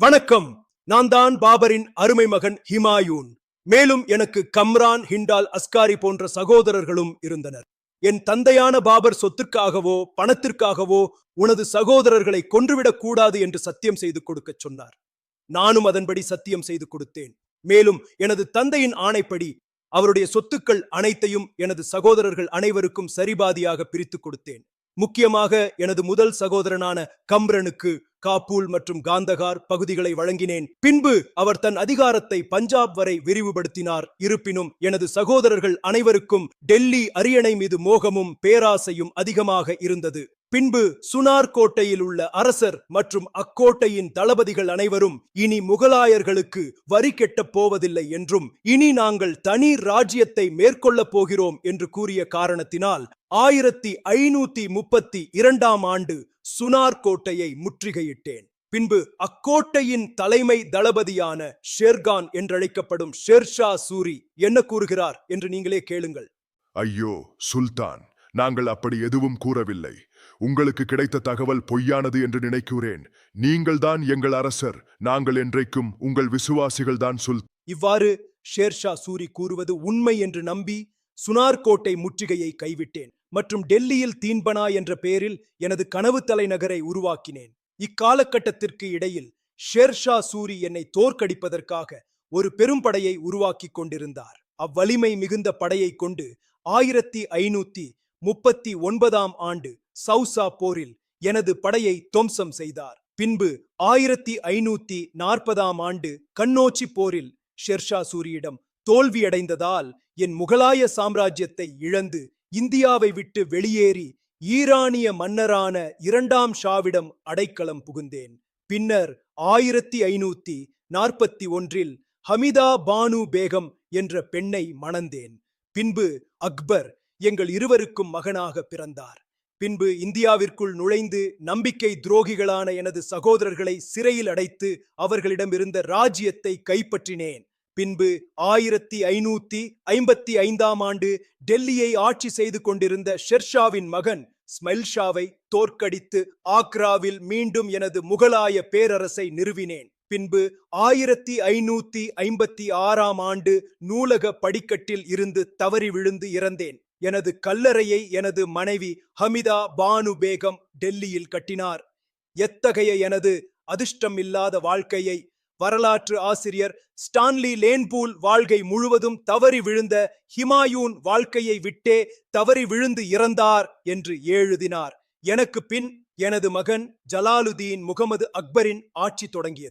வணக்கம். நான் தான் பாபரின் அருமை மகன் ஹிமாயூன். மேலும் எனக்கு கம்ரான், ஹிண்டால், அஸ்காரி போன்ற சகோதரர்களும் இருந்தனர். என் தந்தையான பாபர் சொத்திற்காகவோ பணத்திற்காகவோ உனது சகோதரர்களை கொன்றுவிடக் கூடாது என்று சத்தியம் செய்து கொடுக்கச் சொன்னார். நானும் அதன்படி சத்தியம் செய்து கொடுத்தேன். மேலும் எனது தந்தையின் ஆணைப்படி அவருடைய சொத்துக்கள் அனைத்தையும் எனது சகோதரர்கள் அனைவருக்கும் சரிபாதியாக பிரித்துக் கொடுத்தேன். முக்கியமாக எனது முதல் சகோதரனான கம்ரனுக்கு காபூல் மற்றும் காந்தகார் பகுதிகளை வழங்கினேன். பின்பு அவர் தன் அதிகாரத்தை பஞ்சாப் வரை விரிவுபடுத்தினார். இருப்பினும் எனது சகோதரர்கள் அனைவருக்கும் டெல்லி அரியணை மீது மோகமும் பேராசையும் அதிகமாக இருந்தது. பின்பு சுனார் கோட்டையில் உள்ள அரசர் மற்றும் அக்கோட்டையின் தளபதிகள் அனைவரும் இனி முகலாயர்களுக்கு வரி கெட்டப் போவதில்லை என்றும் இனி நாங்கள் தனி ராஜ்யத்தை மேற்கொள்ளப் போகிறோம் என்று கூறிய காரணத்தினால் 1532ஆம் ஆண்டு சுனார் கோட்டையை முற்றுகையிட்டேன். பின்பு அக்கோட்டையின் தலைமை தளபதியான ஷேர்கான் என்றழைக்கப்படும் ஷேர்ஷா சூரி என்ன கூறுகிறார் என்று நீங்களே கேளுங்கள். ஐயோ சுல்தான், நாங்கள் அப்படி எதுவும் கூறவில்லை. உங்களுக்கு கிடைத்த தகவல் பொய்யானது என்று நினைக்கிறேன். நீங்கள்தான் எங்கள் அரசர். நாங்கள் என்றைக்கும் உங்கள் விசுவாசிகள் தான் இவ்வாறு ஷேர்ஷா சூரி கூறுவது உண்மை என்று நம்பி சுனார் கோட்டை முற்றுகையை கைவிட்டேன் மற்றும் டெல்லியில் தீன்பனா என்ற பெயரில் எனது கனவு தலைநகரை உருவாக்கினேன். இக்காலகட்டத்திற்கு இடையில் ஷேர்ஷா சூரி என்னை தோற்கடிப்பதற்காக ஒரு பெரும் படையை உருவாக்கி கொண்டிருந்தார். அவ்வலிமை மிகுந்த படையை கொண்டு 1539ஆம் ஆண்டு சவுசா போரில் எனது படையை துவம்சம் செய்தார். பின்பு 1540ஆம் ஆண்டு கண்ணோச்சி போரில் ஷெர்ஷா சூரியிடம் தோல்வியடைந்ததால் என் முகலாய சாம்ராஜ்யத்தை இழந்து இந்தியாவை விட்டு வெளியேறி ஈரானிய மன்னரான 2ஆம் ஷாவிடம் அடைக்கலம் புகுந்தேன். பின்னர் 1541இல் ஹமிதா பானு பேகம் என்ற பெண்ணை மணந்தேன். பின்பு அக்பர் எங்கள் இருவருக்கும் மகனாக பிறந்தார். பின்பு இந்தியாவிற்குள் நுழைந்து நம்பிக்கை துரோகிகளான எனது சகோதரர்களை சிறையில் அடைத்து அவர்களிடம் இருந்த ராஜ்யத்தை கைப்பற்றினேன். பின்பு 1555ஆம் ஆண்டு டெல்லியை ஆட்சி செய்து கொண்டிருந்த ஷெர்ஷாவின் மகன் ஸ்மைல்ஷாவை தோற்கடித்து ஆக்ராவில் மீண்டும் எனது முகலாய பேரரசை நிறுவினேன். பின்பு 1556ஆம் ஆண்டு நூலக படிக்கட்டில் இருந்து தவறி விழுந்து இறந்தேன். எனது கல்லறையை எனது மனைவி ஹமிதா பானு பேகம் டெல்லியில் கட்டினார். எத்தகைய எனது அதிர்ஷ்டம் இல்லாத வாழ்க்கையை வரலாற்று ஆசிரியர் ஸ்டான்லி லேன்பூல் வாழ்க்கை முழுவதும் தவறி விழுந்த ஹிமாயூன் வாழ்க்கையை விட்டே தவறி விழுந்து இறந்தார் என்று எழுதினார். எனக்கு பின் எனது மகன் ஜலாலுதீன் முகமது அக்பரின் ஆட்சி தொடங்கியது.